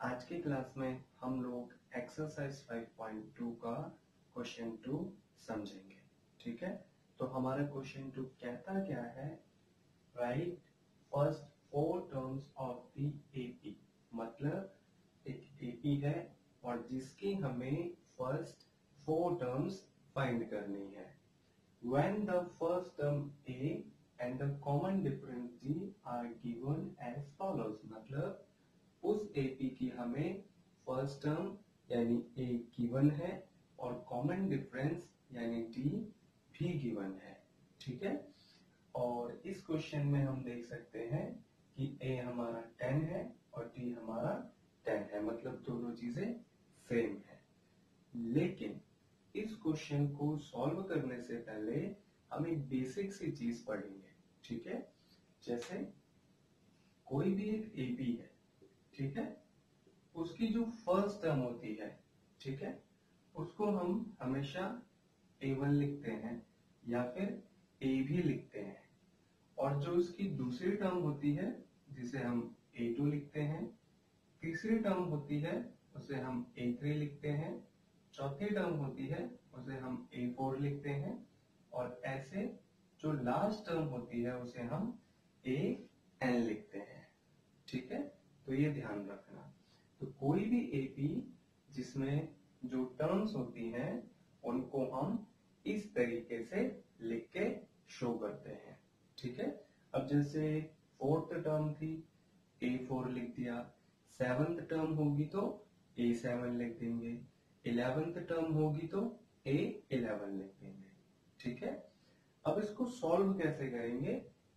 आज की क्लास में हम लोग एक्सरसाइज 5.2 का क्वेश्चन 2 समझेंगे। ठीक है, तो हमारा क्वेश्चन 2 कहता क्या है, right first 4 terms of the AP. मतलब एक एपी है और जिसकी हमें फर्स्ट 4 टर्म्स फाइंड करनी है। When the first term A and the common difference D are given as follows, मतलब उस AP की हमें फर्स्ट टर्म यानी A गिवन है और कॉमन डिफरेंस यानी D भी गिवन है। ठीक है, और इस क्वेश्चन में हम देख सकते हैं कि A हमारा 10 है और D हमारा 10 है, मतलब दोनों चीजें सेम है। लेकिन इस क्वेश्चन को सॉल्व करने से पहले हम एक बेसिक सी चीज पढ़ेंगे। ठीक है, जैसे कोई भी एक एपी है, ठीक है, उसकी जो फर्स्ट टर्म होती है, ठीक है, उसको हम हमेशा A1 लिखते हैं या फिर A भी लिखते हैं, और जो उसकी दूसरी टर्म होती है जिसे हम A2 लिखते हैं, तीसरी टर्म होती है उसे हम A3 लिखते हैं, चौथी टर्म होती है उसे हम A4 लिखते हैं, और ऐसे जो लास्ट टर्म होती है उसे हम AN लिखते हैं। ठीक है, तो ये ध्यान रखना। तो कोई भी एपी जिसमें जो टर्म्स होती हैं उनको हम इस तरीके से लिख के शो करते हैं। ठीक है, अब जैसे फोर्थ टर्म थी A4 लिख दिया, सेवंथ टर्म होगी तो A7 लिख देंगे, 11th टर्म होगी तो A11 लिख देंगे। ठीक है, अब इसको सॉल्व कैसे करेंगे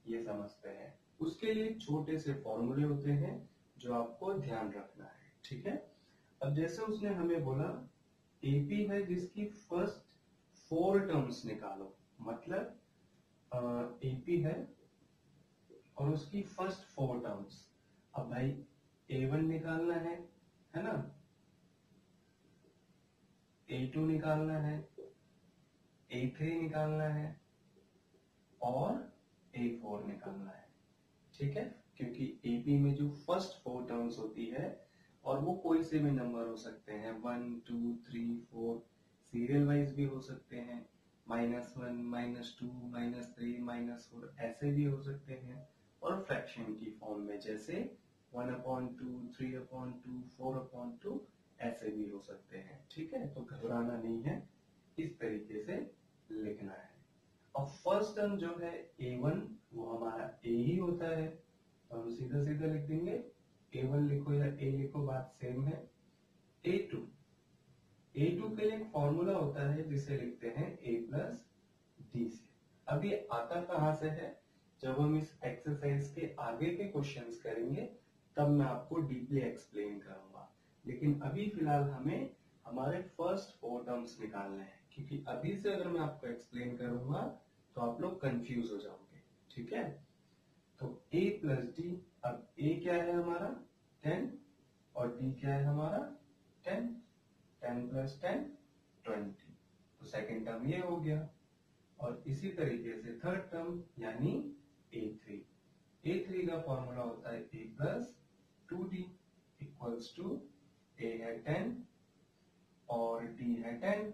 ये समझते हैं। उसके लिए छोटे से फॉर्मूले होते हैं जो आपको ध्यान रखना है। ठीक है, अब जैसे उसने हमें बोला एपी है जिसकी फर्स्ट 4 टर्म्स निकालो, मतलब एपी है और उसकी फर्स्ट 4 टर्म्स। अब भाई A1 निकालना है ना, A2 निकालना है, A3 निकालना है और A4 निकालना है। ठीक है, क्योंकि एपी में जो फर्स्ट 4 टर्म्स होती है और वो कोई से भी नंबर हो सकते हैं, 1 2 3 4, सीरियल वाइज भी हो सकते हैं, -1 -2 -3 -4 ऐसे भी हो सकते हैं, और फ्रैक्शन की फॉर्म में जैसे 1/2 3/2 4/2 ऐसे भी हो सकते हैं। ठीक है, तो घबराना नहीं है, इस तरीके से लिखना है। अब फर्स्ट टर्म जो है A1 वो हमारा A ही होता है, तो हम सीधा सीधा लिख देंगे A1 लिखो या A लिखो, बात सेम है। A2 के लिए एक फॉर्मूला होता है जिसे लिखते हैं A प्लस D से। अब ये आता कहां से है, जब हम इस एक्सरसाइज के आगे के क्वेश्चंस करेंगे तब मैं आपको डीपली एक्सप्लेन करूंगा, लेकिन अभी फिलहाल हमें हमारे फर्स्ट 4 टर्म्स निकालने हैं, क्योंकि अभी से अगर मैं आपको एक्सप्लेन करूंगा तो आप लोग कंफ्यूज हो जाओगे। ठीक है, तो A प्लस डी, अब A क्या है हमारा 10 और D क्या है हमारा 10, 10 प्लस 10 20, तो सेकेंड टर्म ये हो गया। और इसी तरीके से थर्ड टर्म यानी A3 का फॉर्मूला होता है A plus 2D equals to A है 10 और D है 10,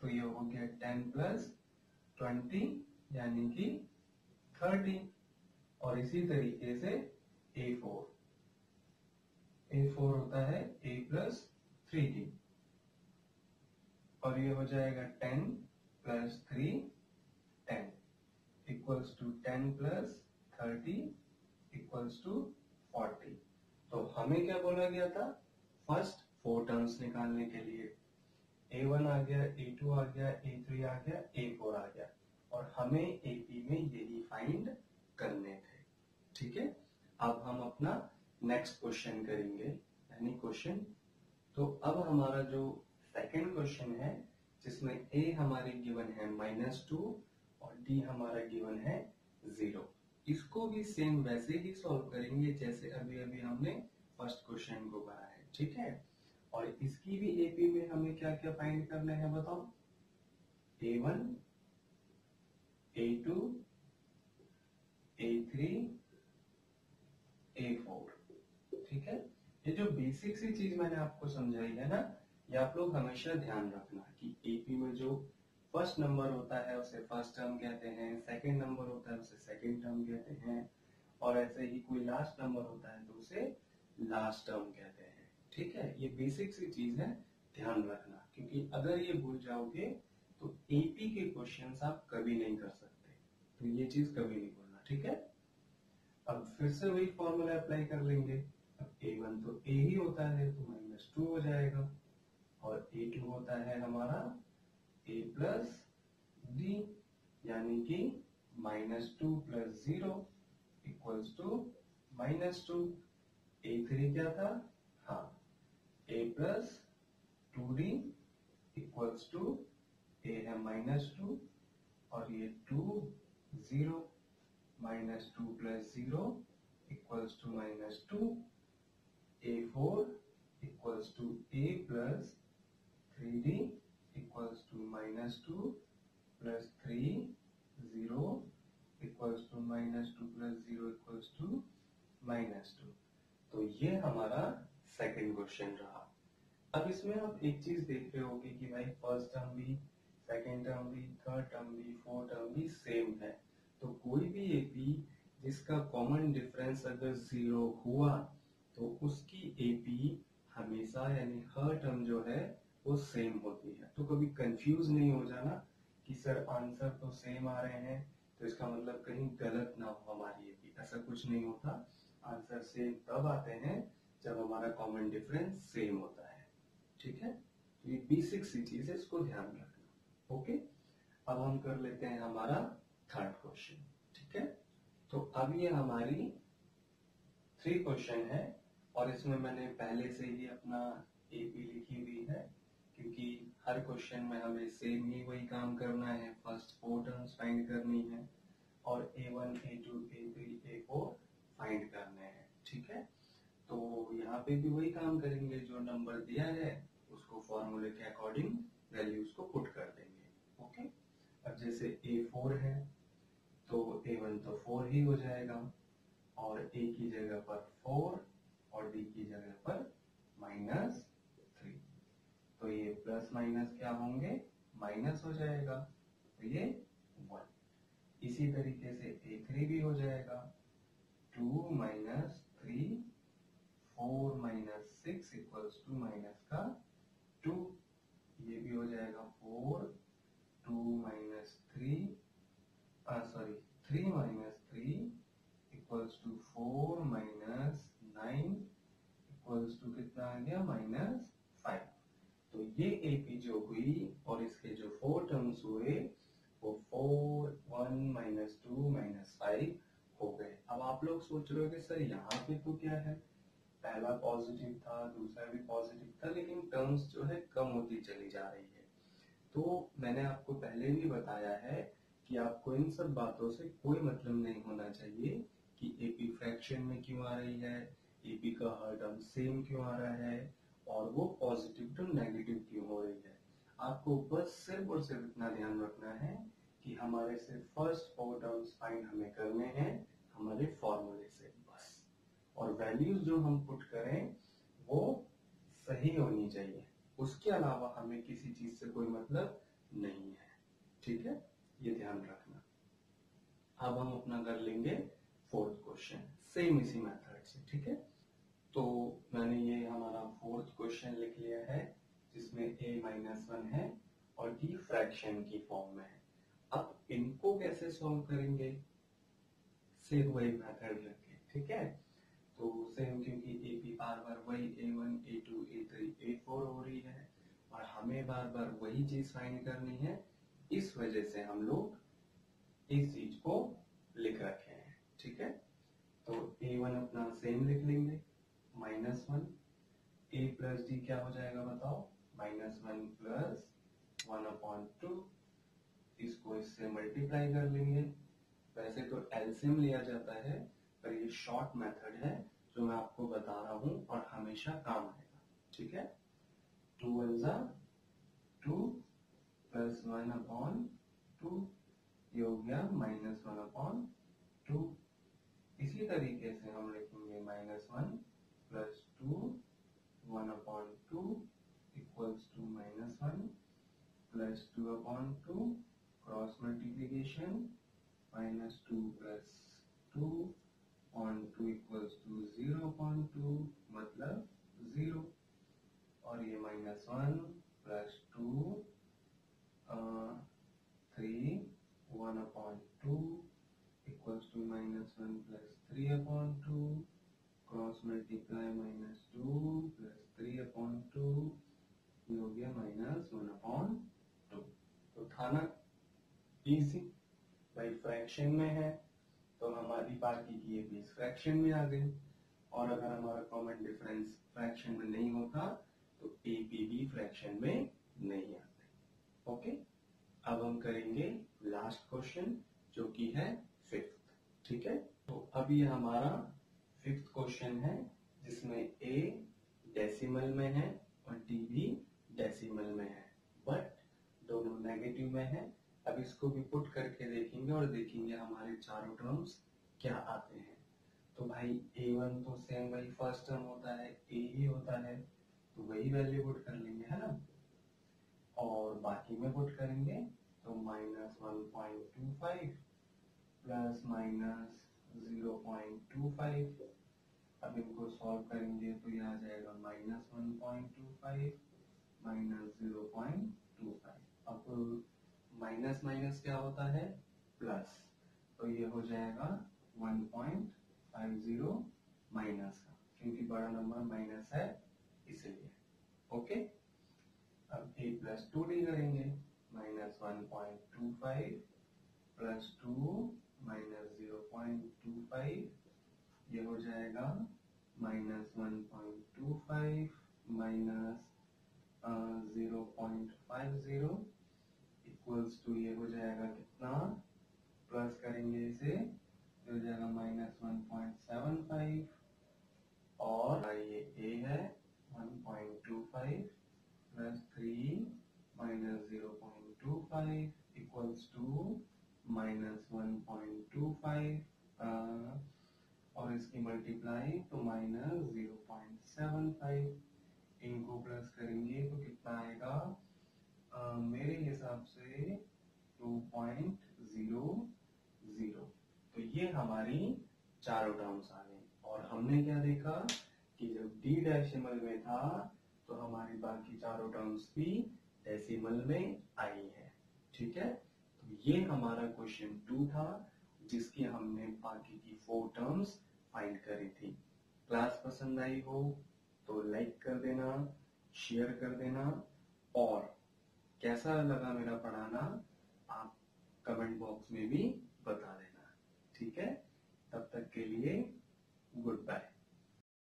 तो ये हो गया 10 प्लस 20 यानी कि 30, और इसी तरीके से A4 होता है A प्लस 3D, और ये हो जाएगा 10 plus 3 10 equals to 10 plus 30 equals to 40। तो हमें क्या बोला गया था, फर्स्ट 4 टर्म्स निकालने के लिए A1 आ गया, A2 आ गया, A3 आ गया, A4 आ गया, और हमें एपी में यही फाइंड करने थे। ठीक है, अब हम अपना नेक्स्ट क्वेश्चन करेंगे, यानी क्वेश्चन। तो अब हमारा जो सेकंड क्वेश्चन है जिसमें A हमारी गिवन है -2 और D हमारा गिवन है 0, इसको भी सेम वैसे ही सॉल्व करेंगे जैसे अभी अभी हमने फर्स्ट क्वेश्चन को करा है। ठीक है, और इसकी भी एपी में हमें क्या क्या फाइंड करना है बताओ, A1 A2 A3 A4। ठीक है, ये जो बेसिक सी चीज मैंने आपको समझाई है ना, ये आप लोग हमेशा ध्यान रखना कि एपी में जो फर्स्ट नंबर होता है उसे फर्स्ट टर्म कहते हैं, सेकंड नंबर होता है उसे सेकंड टर्म कहते हैं, और ऐसे ही कोई लास्ट नंबर होता है तो उसे लास्ट टर्म कहते हैं। ठीक है, ये बेसिक सी चीज है, ध्यान रखना, क्योंकि अगर ये भूल जाओगे तो एपी के क्वेश्चंस आप कभी नहीं कर सकते, तो ये चीज कभी नहीं भूलना। ठीक है, अब फिर से वही फॉर्मूला अप्लाई कर लेंगे। अब a1 तो a ही होता है तो -2 हो जाएगा, और a2 होता है हमारा a प्लस d, यानी कि -2 + 0 = -2। a3 क्या था? हाँ, a प्लस 2d = a है -2, और ये 2 0, -2 + 0 = -2, a4 = a plus 3d = -2 + 3 0 = -2 + 0 = -2। तो ये हमारा सेकंड क्वेश्चन रहा। अब इसमें आप एक चीज देख रहे होगे कि भाई फर्स्ट टर्म भी, सेकंड टर्म भी, थर्ड टर्म भी, फोर्थ टर्म भी सेम है, तो कोई भी एपी जिसका कॉमन डिफरेंस अगर 0 हुआ तो उसकी एपी हमेशा, यानी हर टर्म जो है वो सेम होती है। तो कभी कंफ्यूज नहीं हो जाना कि सर आंसर तो सेम आ रहे हैं तो इसका मतलब कहीं गलत ना हो हमारी एपी, ऐसा कुछ नहीं होता। आंसर सेम तब आते हैं जब हमारा कॉमन डिफरेंस सेम होता है। ठीक है, ये बेसिक सी चीज है, इसको ध्यान रखना। ओके, अब हम कर लेते हैं हमारा थर्ड क्वेश्चन। ठीक है, तो अब ये हमारी 3 क्वेश्चन है, और इसमें मैंने पहले से ही अपना एपी लिखी हुई है, क्योंकि हर क्वेश्चन में हमें सेम ही वही काम करना है, फर्स्ट 4 टर्म्स फाइंड करनी है और a1 a2 a3 a4 find करने हैं। ठीक है, तो यहाँ पे भी वही काम करेंगे, जो नंबर दिया है उसको फॉर्मूले के अकॉर्डिंग वैल्यूज को पुट कर देंगे। ओके, अब जैसे a4 है तो a1 तो 4 ही हो जाएगा, और a की जगह पर 4 और d की जगह पर -3, तो ये प्लस माइनस क्या होंगे? माइनस हो जाएगा, तो ये 1। इसी तरीके से a3 भी हो जाएगा, 2 - 3 4 - 6 = -2, ये भी हो जाएगा 4 2 - 3 3 - 3 = 4 - 9 कितना आ गया? -5। तो ये एपी जो हुई और इसके जो 4 टर्म्स हुए वो 4 1 - 2 - 5 हो गए। अब आप लोग सोच रहे हो कि सर यहाँ पे तो क्या है, पहला पॉजिटिव था, दूसरा भी पॉजिटिव था, लेकिन टर्म्स जो है कम होती चली जा रही है। तो मैंने आपको पहले भी बताया है कि आपको इन सब बातों से कोई मतलब नहीं होना चाहिए कि एपी फ्रैक्शन में क्यों आ रही है, एपी का हर टर्म सेम क्यों आ रहा है, और वो पॉजिटिव टू नेगेटिव क्यों हो रही है। आपको बस सिर्फ और सिर्फ इतना ध्यान रखना है कि हमारे सिर्फ फर्स्ट 4 टर्म्स फाइंड हमें करने हैं हमारे फॉर्मूले से, बस। और वैल्यूज जो हम पुट करें वो सही होनी चाहिए, उसके अलावा हमें किसी चीज से कोई मतलब नहीं है। ठीक है, ये ध्यान रखना। अब हम अपना कर लेंगे फोर्थ क्वेश्चन सेम इसी मेथड से। ठीक है, तो मैंने ये हमारा फोर्थ क्वेश्चन लिख लिया है, जिसमें a-1 है और d फ्रैक्शन की फॉर्म में है। अब इनको कैसे सॉल्व करेंगे? सेम वही मेथड रखें। ठीक है, तो सेम, क्योंकि एपी बार बार वही a1 a2 a3 a4 हो रही है और हमें बार बार वही चीज फाइंड करनी है, इस वजह से हम लोग इस चीज को लिख रखे हैं। ठीक है, तो a1 अपना सेम लिख लेंगे, -1, a प्लस डी क्या हो जाएगा बताओ? -1 + 1/2, इसको इससे मल्टीप्लाई कर लेंगे। वैसे तो एलसीएम लिया जाता है, पर ये शॉर्ट मेथड है जो मैं आपको बता रहा हूँ और हमेशा काम आएगा। ठीक है, 2 1 2 + 1/2, ये हो गया -1/2। इसी तरीके से हम लिखेंगे -1 + 2 फ्रैक्शन -2 + 2/2 = 0.2 मतलब 0, और ये -1 + 2 3 1/2 = -1 + 3/2, क्रॉस मल्टीप्लाई -2 + 3/2, ये हो गया -1/2। तो था ना इजी भाई, फ्रैक्शन में है तो हमारी बाकी की ये बीस फ्रैक्शन में आ गई, और अगर हमारा कॉमन डिफरेंस फ्रैक्शन में नहीं होता तो ए पी भी फ्रैक्शन में नहीं आते। ओके, अब हम करेंगे लास्ट क्वेश्चन जो कि है फिफ्थ। ठीक है, तो अब ये हमारा फिफ्थ क्वेश्चन है जिसमें ए डेसिमल में है और डी भी डेसिमल में है, बट दोनों नेगेटिव में है। अब इसको भी पुट करके देखेंगे और देखेंगे हमारे चारों टर्म्स क्या आते हैं। तो भाई a1 तो सेम वही फर्स्ट टर्म होता है, a ही होता है, तो वही वैल्यू पुट कर लेंगे, है ना। और बाकी में पुट करेंगे तो -1.25 प्लस -0.25। अब इनको सॉल्व करेंगे तो ये आ जाएगा -1.25 -0.25। अब माइनस माइनस क्या होता है, प्लस, तो ये हो जाएगा 1.50 माइनस का, क्योंकि बड़ा नंबर माइनस है इसलिए। ओके, अब a + 2d करेंगे, -1.25 + 2 -0.25, ये हो जाएगा -1.25 -0.50 इक्वल्स टू, ये हो जाएगा कितना, प्लस करेंगे इसे तो हो जाएगा -1.75, और ये a है 1.25 + 3 -0.25 इक्वल्स टू -1.25, और इसकी मल्टीप्लाई तो -0.75, इनको प्लस करेंगे तो कितना आएगा, मेरे हिसाब से 2.00। तो ये हमारी चारों टर्म्स आ गई, और हमने क्या देखा कि जब डी डेसिमल में था तो हमारी बाकी चारों टर्म्स भी डेसिमल में आई है। ठीक है, तो ये हमारा क्वेश्चन 2 था जिसकी हमने बाकी की 4 टर्म्स फाइंड करी थी। क्लास पसंद आई हो तो लाइक कर देना, शेयर कर देना, और कैसा लगा मेरा पढ़ाना आप कमेंट बॉक्स में भी बता देना। ठीक है, तब तक के लिए गुड बाय।